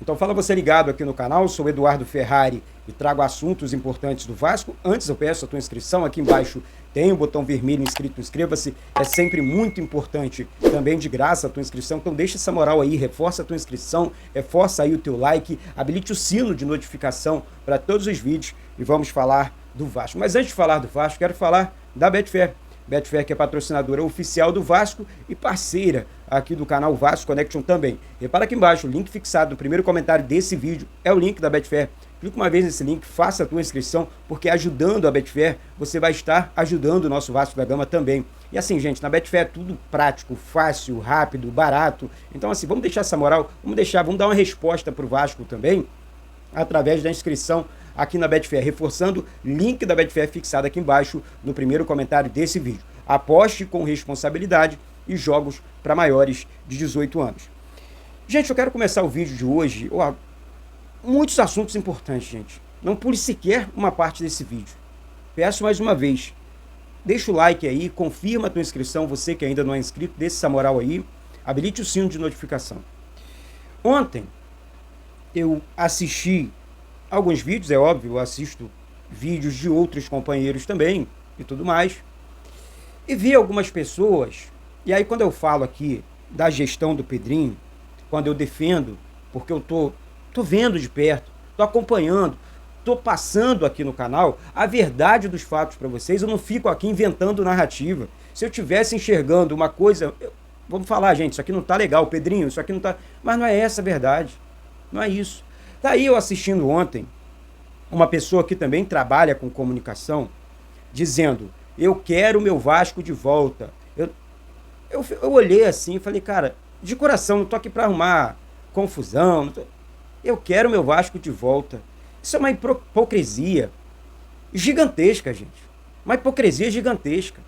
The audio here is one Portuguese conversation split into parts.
Então fala você ligado aqui no canal, sou Eduardo Ferrari e trago assuntos importantes do Vasco. Antes eu peço a tua inscrição, aqui embaixo tem o botão vermelho inscrito, inscreva-se. É sempre muito importante, também de graça a tua inscrição, então deixa essa moral aí, reforça a tua inscrição, reforça aí o teu like, habilite o sino de notificação para todos os vídeos e vamos falar do Vasco. Mas antes de falar do Vasco, quero falar da Betfair. Betfair, que é patrocinadora oficial do Vasco e parceira aqui do canal Vasco Connection também. Repara aqui embaixo, o link fixado no primeiro comentário desse vídeo é o link da Betfair. Clica uma vez nesse link, faça a tua inscrição, porque ajudando a Betfair, você vai estar ajudando o nosso Vasco da Gama também. E assim, gente, na Betfair é tudo prático, fácil, rápido, barato. Então assim, vamos deixar essa moral, vamos dar uma resposta para o Vasco também, através da inscrição aqui na Betfair, reforçando, link da Betfair fixado aqui embaixo no primeiro comentário desse vídeo. Aposte com responsabilidade e jogos para maiores de 18 anos. Gente, eu quero começar o vídeo de hoje, muitos assuntos importantes, gente. Não pule sequer uma parte desse vídeo. Peço mais uma vez, deixa o like aí, confirma a tua inscrição, você que ainda não é inscrito, deixa essa moral aí, habilite o sino de notificação. Ontem, eu assisti alguns vídeos, é óbvio, eu assisto vídeos de outros companheiros também e tudo mais, e vi algumas pessoas, e aí quando eu falo aqui da gestão do Pedrinho, quando eu defendo, porque eu tô vendo de perto, tô acompanhando, tô passando aqui no canal a verdade dos fatos para vocês, eu não fico aqui inventando narrativa. Se eu tivesse enxergando uma coisa, vamos falar, gente, isso aqui não tá legal, Pedrinho, isso aqui não tá, mas não é essa a verdade, não é isso. Tá aí eu assistindo ontem uma pessoa que também trabalha com comunicação, dizendo, eu quero o meu Vasco de volta. Eu olhei assim e falei, cara, de coração, não tô aqui para arrumar confusão, eu quero o meu Vasco de volta. Isso é uma hipocrisia gigantesca, gente. Uma hipocrisia gigantesca.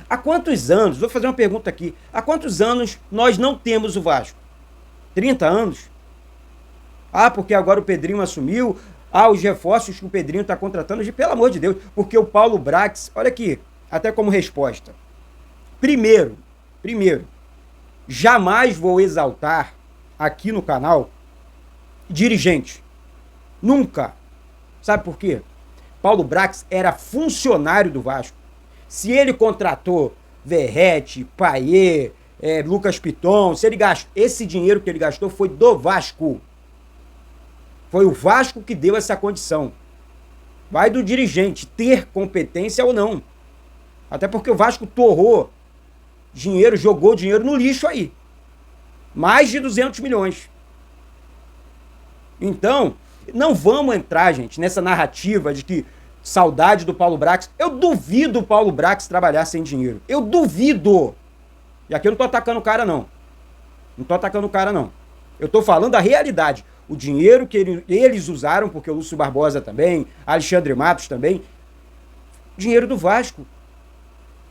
Há quantos anos, vou fazer uma pergunta aqui, há quantos anos nós não temos o Vasco? 30 anos? Ah, porque agora o Pedrinho assumiu. Ah, os reforços que o Pedrinho está contratando. Pelo amor de Deus, porque o Paulo Brax, olha aqui, até como resposta. Primeiro, jamais vou exaltar aqui no canal dirigente. Nunca. Sabe por quê? Paulo Brax era funcionário do Vasco. Se ele contratou Verrete, Payet, Lucas Piton, se ele gastou, esse dinheiro que ele gastou foi do Vasco. Foi o Vasco que deu essa condição. Vai do dirigente ter competência ou não. Até porque o Vasco torrou dinheiro, jogou dinheiro no lixo aí. Mais de 200 milhões. Então, não vamos entrar, gente, nessa narrativa de que saudade do Paulo Brax. Eu duvido o Paulo Brax trabalhar sem dinheiro. Eu duvido. E aqui eu não tô atacando o cara, não. Não tô atacando o cara, não. Eu tô falando a realidade. O dinheiro que eles usaram, porque o Lúcio Barbosa também, Alexandre Matos também, dinheiro do Vasco.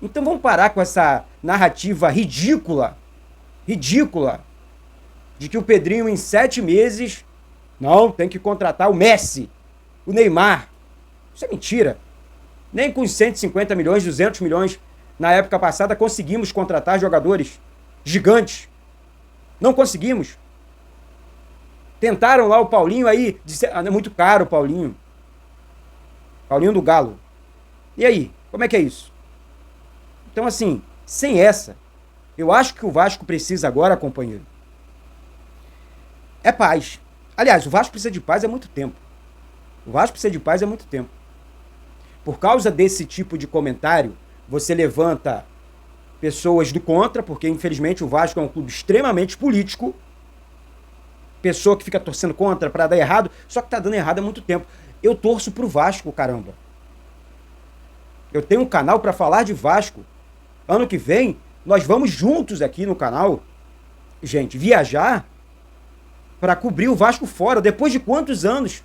Então vamos parar com essa narrativa ridícula, de que o Pedrinho em 7 meses, não, tem que contratar o Messi, o Neymar. Isso é mentira. Nem com 150 milhões, 200 milhões, na época passada, conseguimos contratar jogadores gigantes. Não conseguimos. Tentaram lá o Paulinho aí, é muito caro o Paulinho. Paulinho do Galo. E aí, como é que é isso? Então assim, sem essa, eu acho que o Vasco precisa agora, companheiro, é paz. Aliás, o Vasco precisa de paz há muito tempo. O Vasco precisa de paz há muito tempo. Por causa desse tipo de comentário, você levanta pessoas do contra, porque infelizmente o Vasco é um clube extremamente político, pessoa que fica torcendo contra para dar errado, só que tá dando errado há muito tempo. Eu torço pro Vasco, caramba. Eu tenho um canal para falar de Vasco. Ano que vem, nós vamos juntos aqui no canal, gente, viajar para cobrir o Vasco fora. Depois de quantos anos?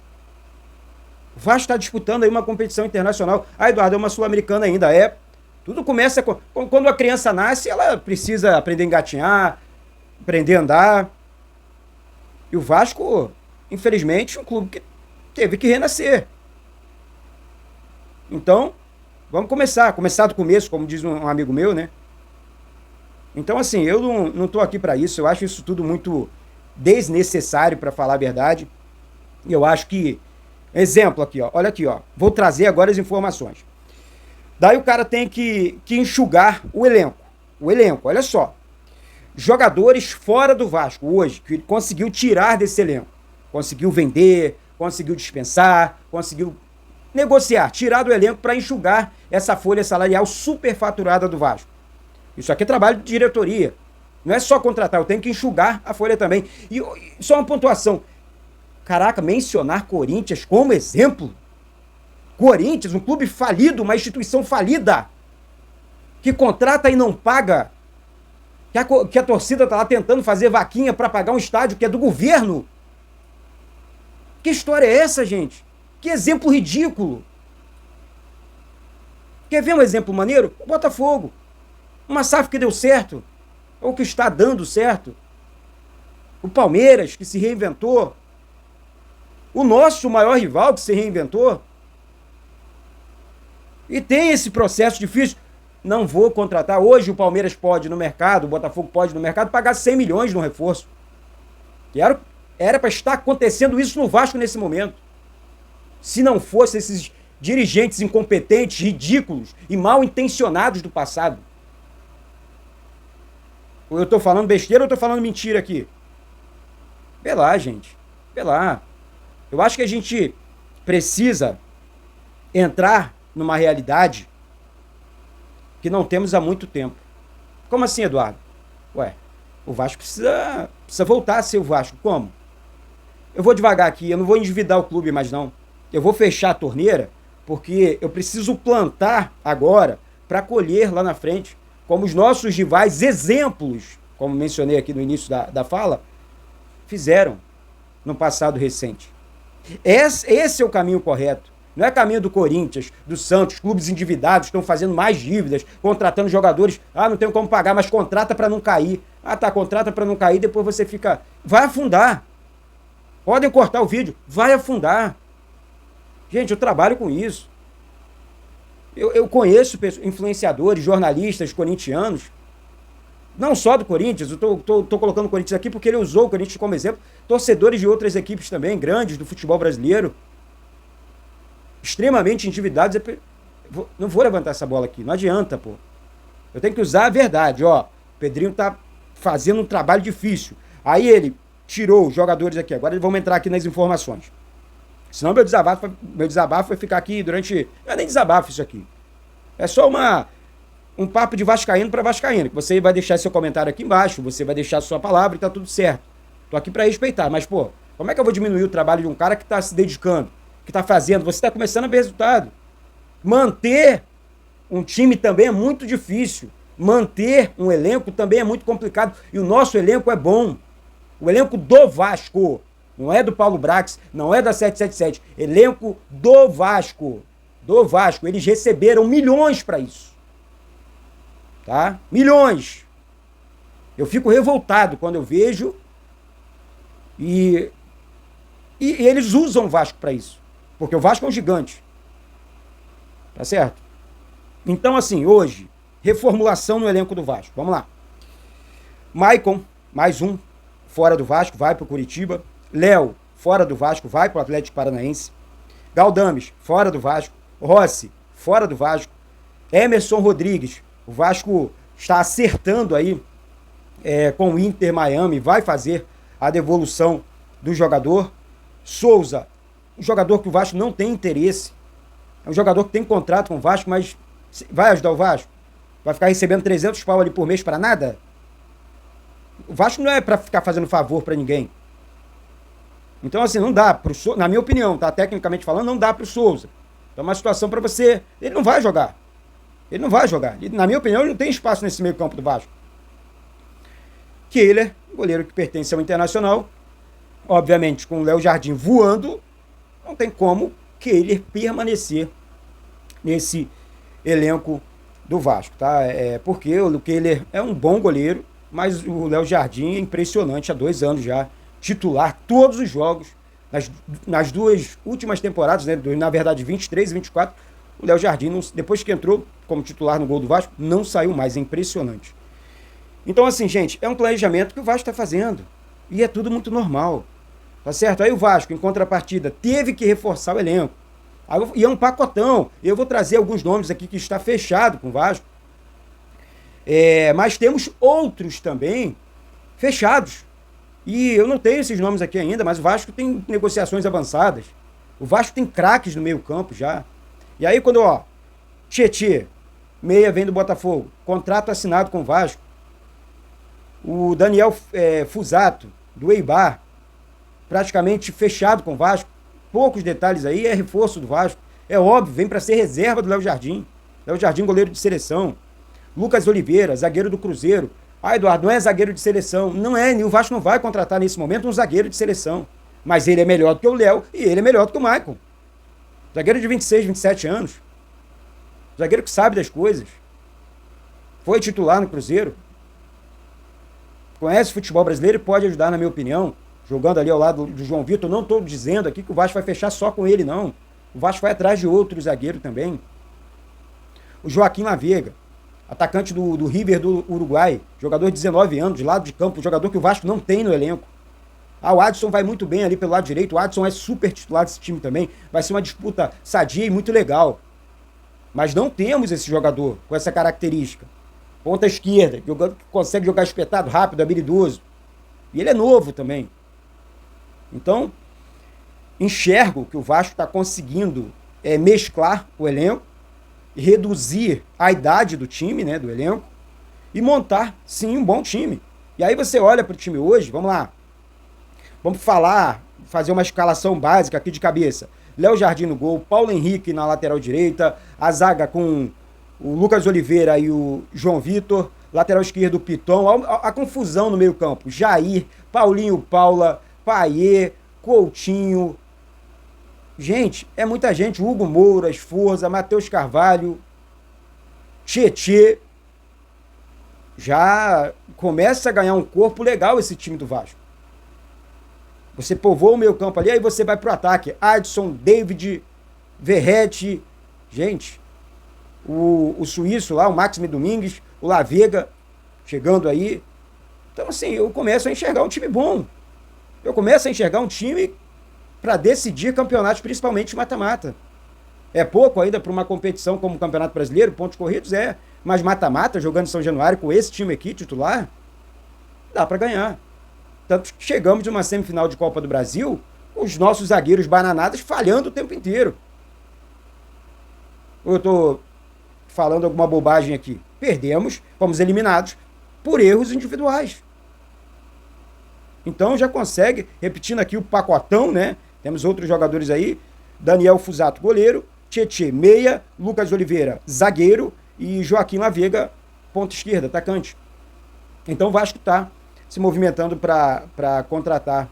O Vasco está disputando aí uma competição internacional. Ah, Eduardo, é uma sul-americana ainda. É. Tudo começa quando a criança nasce, ela precisa aprender a engatinhar, aprender a andar. E o Vasco, infelizmente, é um clube que teve que renascer. Então, vamos começar do começo, como diz um amigo meu, né? Então, assim, eu não tô aqui para isso, eu acho isso tudo muito desnecessário, para falar a verdade. E eu acho que, exemplo aqui, ó, olha aqui, ó, vou trazer agora as informações. Daí o cara tem que enxugar o elenco. O elenco, olha só. Jogadores fora do Vasco hoje, que ele conseguiu tirar desse elenco. Conseguiu vender, conseguiu dispensar, conseguiu negociar, tirar do elenco para enxugar essa folha salarial superfaturada do Vasco. Isso aqui é trabalho de diretoria. Não é só contratar, eu tenho que enxugar a folha também. E só uma pontuação. Caraca, mencionar Corinthians como exemplo. Corinthians, um clube falido, uma instituição falida, que contrata e não paga, que a torcida está lá tentando fazer vaquinha para pagar um estádio que é do governo. Que história é essa, gente? Que exemplo ridículo. Quer ver um exemplo maneiro? O Botafogo. Uma SAF que deu certo, ou que está dando certo. O Palmeiras, que se reinventou. O nosso maior rival, que se reinventou. E tem esse processo difícil. Não vou contratar. Hoje o Palmeiras pode no mercado, o Botafogo pode no mercado pagar 100 milhões no reforço. E era para estar acontecendo isso no Vasco nesse momento. Se não fosse esses dirigentes incompetentes, ridículos e mal intencionados do passado. Ou eu estou falando besteira ou eu estou falando mentira aqui? Vê lá, gente. Vê lá. Eu acho que a gente precisa entrar numa realidade que não temos há muito tempo. Como assim, Eduardo? Ué, o Vasco precisa voltar a ser o Vasco. Como? Eu vou devagar aqui, eu não vou endividar o clube mais não. Eu vou fechar a torneira porque eu preciso plantar agora para colher lá na frente, como os nossos rivais, exemplos, como mencionei aqui no início da fala, fizeram no passado recente. Esse é o caminho correto. Não é caminho do Corinthians, do Santos, clubes endividados estão fazendo mais dívidas, contratando jogadores. Ah, não tenho como pagar, mas contrata para não cair. Ah, tá, contrata para não cair, depois você fica... Vai afundar. Podem cortar o vídeo. Vai afundar. Gente, eu trabalho com isso. Eu conheço influenciadores, jornalistas corintianos, não só do Corinthians, eu tô colocando o Corinthians aqui porque ele usou o Corinthians como exemplo, torcedores de outras equipes também, grandes do futebol brasileiro, extremamente endividados. Não vou levantar essa bola aqui, não adianta, pô. Eu tenho que usar a verdade, ó. O Pedrinho tá fazendo um trabalho difícil. Aí ele tirou os jogadores aqui, agora vamos entrar aqui nas informações. Senão meu desabafo vai ficar aqui durante... Não é nem desabafo isso aqui. É só um papo de vascaíno para vascaíno, que você vai deixar seu comentário aqui embaixo, você vai deixar sua palavra e tá tudo certo. Tô aqui para respeitar, mas, pô, como é que eu vou diminuir o trabalho de um cara que tá se dedicando, que tá fazendo? Você tá começando a ver resultado. Manter um time também é muito difícil. Manter um elenco também é muito complicado. E o nosso elenco é bom. O elenco do Vasco. Não é do Paulo Brax, não é da 777. Elenco do Vasco. Do Vasco. Eles receberam milhões para isso. Tá? Milhões. Eu fico revoltado quando eu vejo e eles usam o Vasco para isso. Porque o Vasco é um gigante. Tá certo? Então, assim, hoje, reformulação no elenco do Vasco. Vamos lá. Maicon, mais um, fora do Vasco, vai pro Curitiba. Léo, fora do Vasco, vai pro Atlético Paranaense. Galdames, fora do Vasco. Rossi, fora do Vasco. Emerson Rodrigues, o Vasco está acertando aí com o Inter Miami, vai fazer a devolução do jogador. Souza, um jogador que o Vasco não tem interesse. É um jogador que tem contrato com o Vasco, mas vai ajudar o Vasco? Vai ficar recebendo 300 pau ali por mês para nada? O Vasco não é para ficar fazendo favor para ninguém. Então, assim, não dá pro Souza, na minha opinião, tá? Tecnicamente falando, não dá pro Souza. Então é uma situação para você... Ele não vai jogar. Ele não vai jogar. E, na minha opinião, ele não tem espaço nesse meio campo do Vasco. Kehler, goleiro que pertence ao Internacional, obviamente com o Léo Jardim voando, não tem como Kehler permanecer nesse elenco do Vasco, tá? Porque o Kehler é um bom goleiro, mas o Léo Jardim é impressionante, há 2 anos já, titular todos os jogos, nas 2 últimas temporadas, né, na verdade 23 e 24, o Léo Jardim, depois que entrou como titular no gol do Vasco, não saiu mais, é impressionante. Então, assim, gente, é um planejamento que o Vasco está fazendo. E é tudo muito normal. Tá certo? Aí o Vasco, em contrapartida, teve que reforçar o elenco. E é um pacotão. Eu vou trazer alguns nomes aqui que está fechado com o Vasco. Mas temos outros também fechados. E eu não tenho esses nomes aqui ainda, mas o Vasco tem negociações avançadas. O Vasco tem craques no meio campo já. E aí quando, Tietê, meia vem do Botafogo, contrato assinado com o Vasco. O Daniel Fusato, do Eibar, praticamente fechado com o Vasco. Poucos detalhes aí, é reforço do Vasco. É óbvio, vem para ser reserva do Léo Jardim. Léo Jardim, goleiro de seleção. Lucas Oliveira, zagueiro do Cruzeiro. Eduardo, não é zagueiro de seleção. Não é, e o Vasco não vai contratar nesse momento um zagueiro de seleção. Mas ele é melhor do que o Léo e ele é melhor do que o Maicon. Zagueiro de 26, 27 anos. Zagueiro que sabe das coisas. Foi titular no Cruzeiro. Conhece o futebol brasileiro e pode ajudar, na minha opinião. Jogando ali ao lado do João Vitor. Não estou dizendo aqui que o Vasco vai fechar só com ele, não. O Vasco vai atrás de outro zagueiro também. O Joaquim Lavega, atacante do River do Uruguai, jogador de 19 anos, de lado de campo, jogador que o Vasco não tem no elenco. O Adson vai muito bem ali pelo lado direito, o Adson é super titular desse time também, vai ser uma disputa sadia e muito legal. Mas não temos esse jogador com essa característica. Ponta esquerda, que consegue jogar espetado, rápido, habilidoso. E ele é novo também. Então, enxergo que o Vasco está conseguindo mesclar o elenco, reduzir a idade do time, né, do elenco, e montar, sim, um bom time. E aí você olha para o time hoje, vamos lá, vamos fazer uma escalação básica aqui de cabeça. Léo Jardim no gol, Paulo Henrique na lateral direita, a zaga com o Lucas Oliveira e o João Vitor, lateral esquerdo o Piton, a confusão no meio campo, Jair, Paulinho Paula, Paiê, Coutinho. Gente, é muita gente. Hugo Moura, Esforza, Matheus Carvalho, Tietê. Já começa a ganhar um corpo legal esse time do Vasco. Você povoa o meio campo ali, aí você vai pro ataque. Adson, David, Verrete. Gente, o suíço lá, o Maxime Domingues, o Lavega, chegando aí. Então, assim, eu começo a enxergar um time bom. Eu começo a enxergar um time para decidir campeonatos, principalmente mata-mata. É pouco ainda para uma competição como o Campeonato Brasileiro, pontos corridos mas mata-mata, jogando em São Januário com esse time aqui, titular, dá para ganhar. Tanto que chegamos de uma semifinal de Copa do Brasil, com os nossos zagueiros bananadas falhando o tempo inteiro. Ou eu estou falando alguma bobagem aqui? Perdemos, fomos eliminados por erros individuais. Então já consegue, repetindo aqui o pacotão, né? Temos outros jogadores aí, Daniel Fusato, goleiro, Tietê, meia, Lucas Oliveira, zagueiro e Joaquim Lavega, ponta esquerda, atacante. Então o Vasco está se movimentando para contratar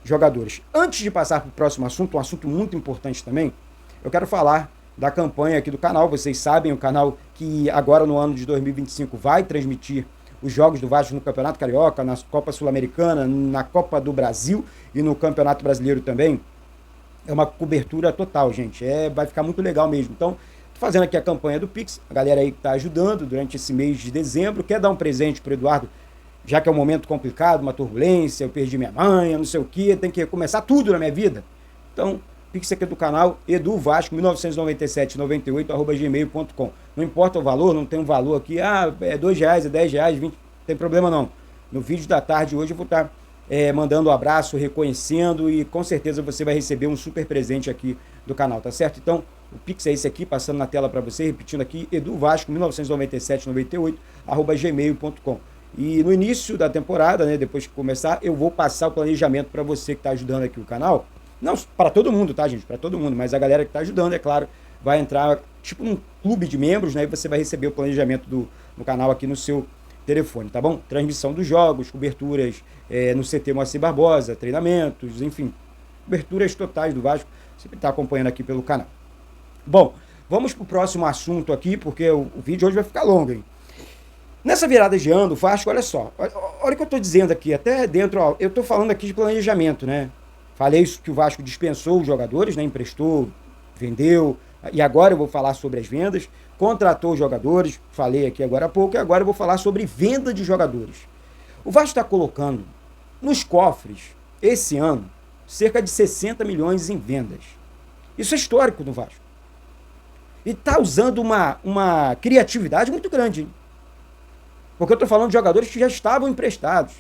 jogadores. Antes de passar para o próximo assunto, um assunto muito importante também, eu quero falar da campanha aqui do canal. Vocês sabem, o canal que agora no ano de 2025 vai transmitir os jogos do Vasco no Campeonato Carioca, na Copa Sul-Americana, na Copa do Brasil e no Campeonato Brasileiro também. É uma cobertura total, gente. Vai ficar muito legal mesmo. Então, tô fazendo aqui a campanha do Pix, a galera aí que está ajudando durante esse mês de dezembro, quer dar um presente para o Eduardo, já que é um momento complicado, uma turbulência, eu perdi minha mãe, não sei o que, tem que recomeçar tudo na minha vida. Então, Pix aqui do canal, eduvasco, 199798@gmail.com. Não importa o valor, não tem um valor aqui, é R$2, é R$10, 20, não tem problema não. No vídeo da tarde hoje eu vou estar mandando um abraço, reconhecendo, e com certeza você vai receber um super presente aqui do canal, tá certo? Então, o Pix é esse aqui, passando na tela para você, repetindo aqui, eduvasco, 199798@gmail.com. E no início da temporada, né, depois que começar, eu vou passar o planejamento para você que está ajudando aqui o canal. Não para todo mundo, tá, gente? Para todo mundo, mas a galera que está ajudando, é claro, vai entrar tipo num clube de membros, né? E você vai receber o planejamento do canal aqui no seu telefone, tá bom? Transmissão dos jogos, coberturas no CT Moacir Barbosa, treinamentos, enfim, coberturas totais do Vasco, você está acompanhando aqui pelo canal. Bom, vamos para o próximo assunto aqui, porque o vídeo hoje vai ficar longo, hein? Nessa virada de ano, o Vasco, olha só, olha o que eu estou dizendo aqui, até dentro, eu estou falando aqui de planejamento, né? Falei isso, que o Vasco dispensou os jogadores, né? Emprestou, vendeu, e agora eu vou falar sobre as vendas, contratou os jogadores, falei aqui agora há pouco, e agora eu vou falar sobre venda de jogadores. O Vasco está colocando nos cofres, esse ano, cerca de 60 milhões em vendas. Isso é histórico no Vasco. E está usando uma criatividade muito grande, hein? Porque eu estou falando de jogadores que já estavam emprestados.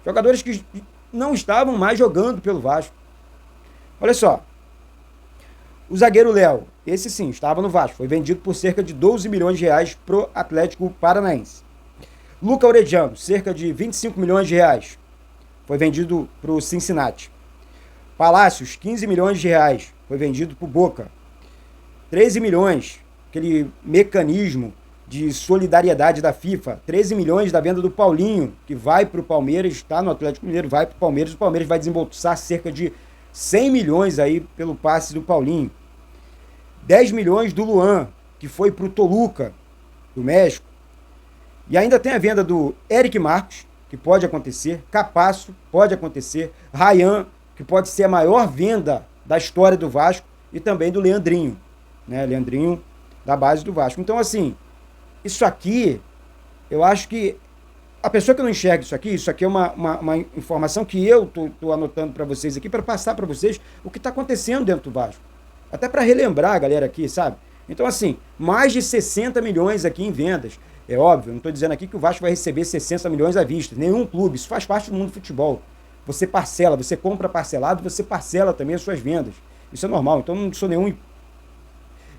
Jogadores que não estavam mais jogando pelo Vasco. Olha só. O zagueiro Léo, esse sim, estava no Vasco. Foi vendido por cerca de 12 milhões de reais pro Atlético Paranaense. Luca Orediano, cerca de 25 milhões de reais. Foi vendido pro Cincinnati. Palácios, 15 milhões de reais. Foi vendido pro Boca. 13 milhões, aquele mecanismo de solidariedade da FIFA. 13 milhões da venda do Paulinho, que vai pro Palmeiras, está no Atlético Mineiro, vai pro Palmeiras. O Palmeiras vai desembolsar cerca de 100 milhões aí pelo passe do Paulinho. 10 milhões do Luan, que foi pro Toluca, do México. E ainda tem a venda do Eric Marcos, que pode acontecer. Capasso, pode acontecer. Ryan, que pode ser a maior venda da história do Vasco. E também do Leandrinho, né? Leandrinho da base do Vasco. Então, assim, isso aqui, eu acho que a pessoa que não enxerga isso aqui é uma informação que eu tô anotando para vocês aqui, para passar para vocês o que está acontecendo dentro do Vasco. Até para relembrar a galera aqui, sabe? Então, assim, mais de 60 milhões aqui em vendas. É óbvio, não estou dizendo aqui que o Vasco vai receber 60 milhões à vista. Nenhum clube, isso faz parte do mundo do futebol. Você parcela, você compra parcelado, você parcela também as suas vendas. Isso é normal, então não sou nenhum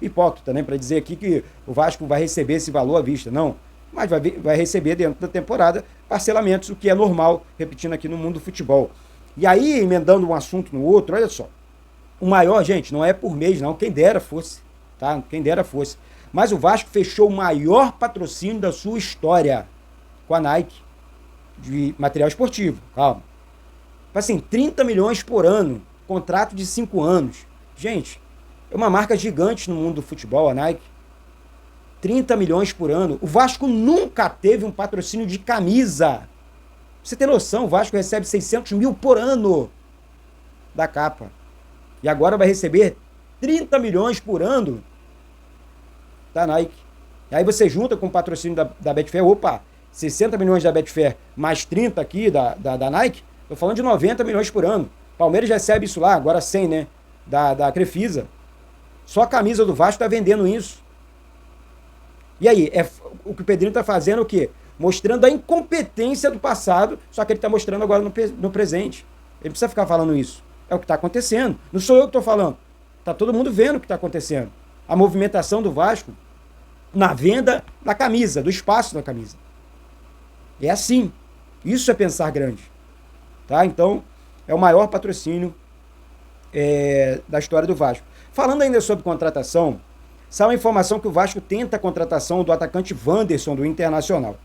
hipócrita, né, para dizer aqui que o Vasco vai receber esse valor à vista. Não, mas vai receber dentro da temporada parcelamentos, o que é normal, repetindo aqui no mundo do futebol. E aí, emendando um assunto no outro, olha só. O maior, gente, não é por mês, não. Quem dera fosse, tá? Quem dera fosse. Mas o Vasco fechou o maior patrocínio da sua história com a Nike de material esportivo. Calma. Assim, 30 milhões por ano, contrato de 5 anos. Gente, é uma marca gigante no mundo do futebol, a Nike. 30 milhões por ano. O Vasco nunca teve um patrocínio de camisa. Pra você ter noção, o Vasco recebe 600 mil por ano da capa. E agora vai receber 30 milhões por ano da Nike. E aí você junta com o patrocínio da Betfair, opa, 60 milhões da Betfair mais 30 aqui da Nike, tô falando de 90 milhões por ano. Palmeiras recebe isso lá, agora 100, né, da Crefisa. Só a camisa do Vasco tá vendendo isso. E aí, o que o Pedrinho tá fazendo é o quê? Mostrando a incompetência do passado, só que ele tá mostrando agora no presente. Ele precisa ficar falando isso. É o que está acontecendo. Não sou eu que estou falando. Está todo mundo vendo o que está acontecendo. A movimentação do Vasco na venda da camisa, do espaço da camisa. É assim. Isso é pensar grande. Tá? Então, é o maior patrocínio da história do Vasco. Falando ainda sobre contratação, saiu uma informação que o Vasco tenta a contratação do atacante Wanderson, do Internacional.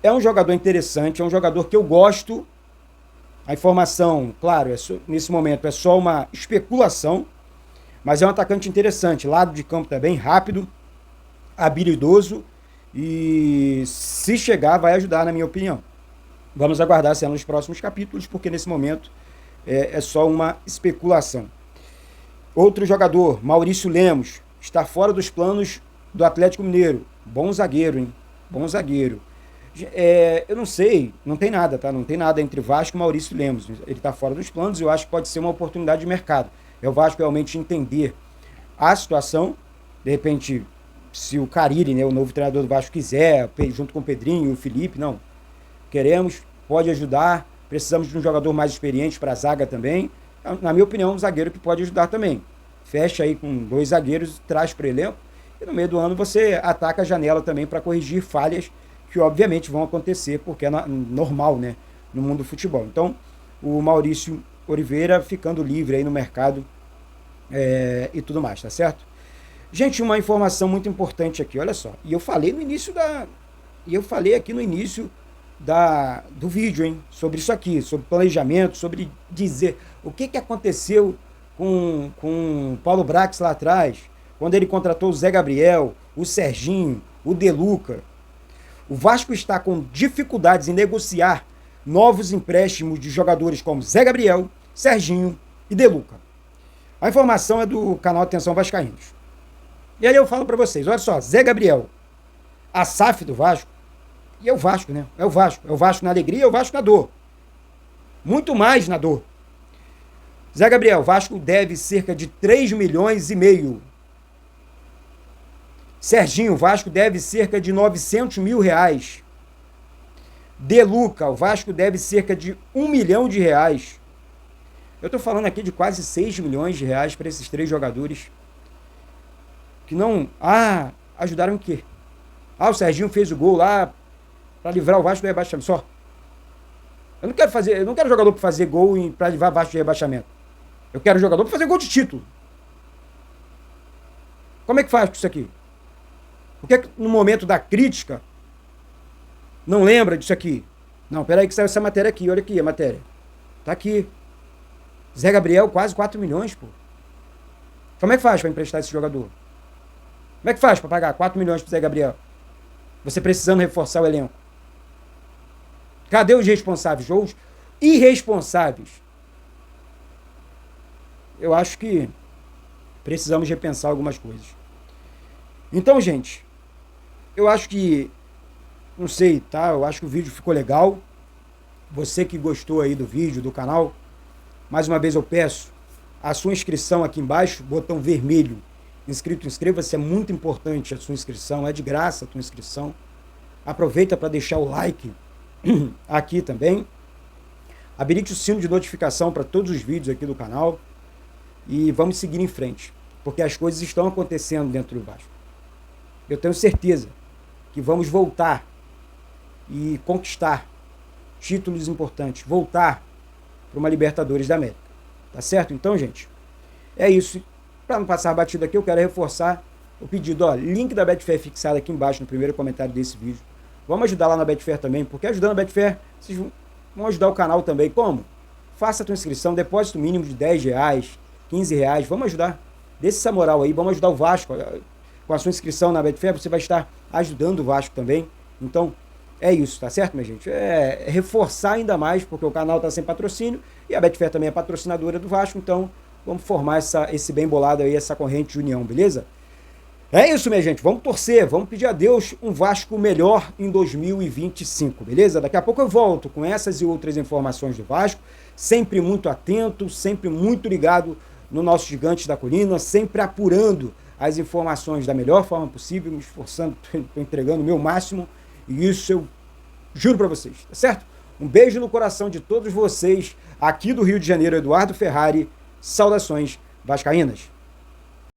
É um jogador interessante, é um jogador que eu gosto. A informação, claro, nesse momento é só uma especulação, mas é um atacante interessante, lado de campo também, rápido, habilidoso e se chegar vai ajudar, na minha opinião. Vamos aguardar se é nos próximos capítulos, porque nesse momento é só uma especulação. Outro jogador, Maurício Lemos, está fora dos planos do Atlético Mineiro. Bom zagueiro, hein? Bom zagueiro. Eu não sei, não tem nada, tá? Não tem nada entre Vasco e Maurício Lemos. Ele está fora dos planos e eu acho que pode ser uma oportunidade de mercado. É o Vasco realmente entender a situação. De repente, se o Carille, né, o novo treinador do Vasco, quiser, junto com o Pedrinho e o Felipe, não. Queremos, pode ajudar. Precisamos de um jogador mais experiente para a zaga também. Na minha opinião, um zagueiro que pode ajudar também. Fecha aí com 2 zagueiros, traz para o elenco. E no meio do ano você ataca a janela também para corrigir falhas que obviamente vão acontecer, porque é normal, né, no mundo do futebol. Então, o Maurício Oliveira ficando livre aí no mercado e tudo mais, tá certo? Gente, uma informação muito importante aqui, olha só. E eu falei aqui no início do vídeo, hein, sobre isso aqui, sobre planejamento, sobre dizer o que aconteceu com o Paulo Brax lá atrás, quando ele contratou o Zé Gabriel, o Serginho, o De Luca. O Vasco está com dificuldades em negociar novos empréstimos de jogadores como Zé Gabriel, Serginho e De Luca. A informação é do canal Atenção Vascaínos. E aí eu falo para vocês, olha só, Zé Gabriel, a SAF do Vasco, e é o Vasco, né? É o Vasco na alegria, é o Vasco na dor. Muito mais na dor. Zé Gabriel, Vasco deve cerca de 3,5 milhões. Serginho, Vasco deve cerca de 900 mil reais. De Luca, o Vasco deve cerca de 1 milhão de reais. Eu estou falando aqui de quase 6 milhões de reais para esses 3 jogadores. Que não... ajudaram o quê? O Serginho fez o gol lá para livrar o Vasco do rebaixamento. Só. Eu não quero jogador para fazer gol para livrar o Vasco do rebaixamento. Eu quero jogador para fazer gol de título. Como é que faz com isso aqui? Por que no momento da crítica não lembra disso aqui? Não, peraí que saiu essa matéria aqui. Olha aqui a matéria. Tá aqui. Zé Gabriel, quase 4 milhões, pô. Como é que faz para emprestar esse jogador? Como é que faz para pagar 4 milhões pro Zé Gabriel? Você precisando reforçar o elenco. Cadê os responsáveis? Os irresponsáveis. Eu acho que precisamos repensar algumas coisas. Então, gente, eu acho que, não sei, tá? Eu acho que o vídeo ficou legal. Você que gostou aí do vídeo, do canal, mais uma vez eu peço a sua inscrição aqui embaixo, botão vermelho, inscrito, inscreva-se, é muito importante a sua inscrição, é de graça a sua inscrição. Aproveita para deixar o like aqui também. Habilite o sino de notificação para todos os vídeos aqui do canal. E vamos seguir em frente, porque as coisas estão acontecendo dentro do Vasco. Eu tenho certeza que vamos voltar e conquistar títulos importantes, voltar para uma Libertadores da América. Tá certo? Então, gente, é isso. Para não passar batido aqui, eu quero reforçar o pedido. Link da Betfair fixado aqui embaixo no primeiro comentário desse vídeo. Vamos ajudar lá na Betfair também, porque ajudando a Betfair, vocês vão ajudar o canal também. Como? Faça a tua inscrição, depósito mínimo de R$10, R$15, vamos ajudar. Dê essa moral aí, vamos ajudar o Vasco. Com a sua inscrição na Betfair, você vai estar ajudando o Vasco também. Então, é isso, tá certo, minha gente? É reforçar ainda mais, porque o canal está sem patrocínio e a Betfair também é patrocinadora do Vasco, então vamos formar esse bem bolado aí, essa corrente de união, beleza? É isso, minha gente, vamos torcer, vamos pedir a Deus um Vasco melhor em 2025, beleza? Daqui a pouco eu volto com essas e outras informações do Vasco, sempre muito atento, sempre muito ligado no nosso Gigantes da Colina, sempre apurando as informações da melhor forma possível, me esforçando, entregando o meu máximo, e isso eu juro para vocês, tá certo? Um beijo no coração de todos vocês, aqui do Rio de Janeiro, Eduardo Ferrari, saudações vascaínas.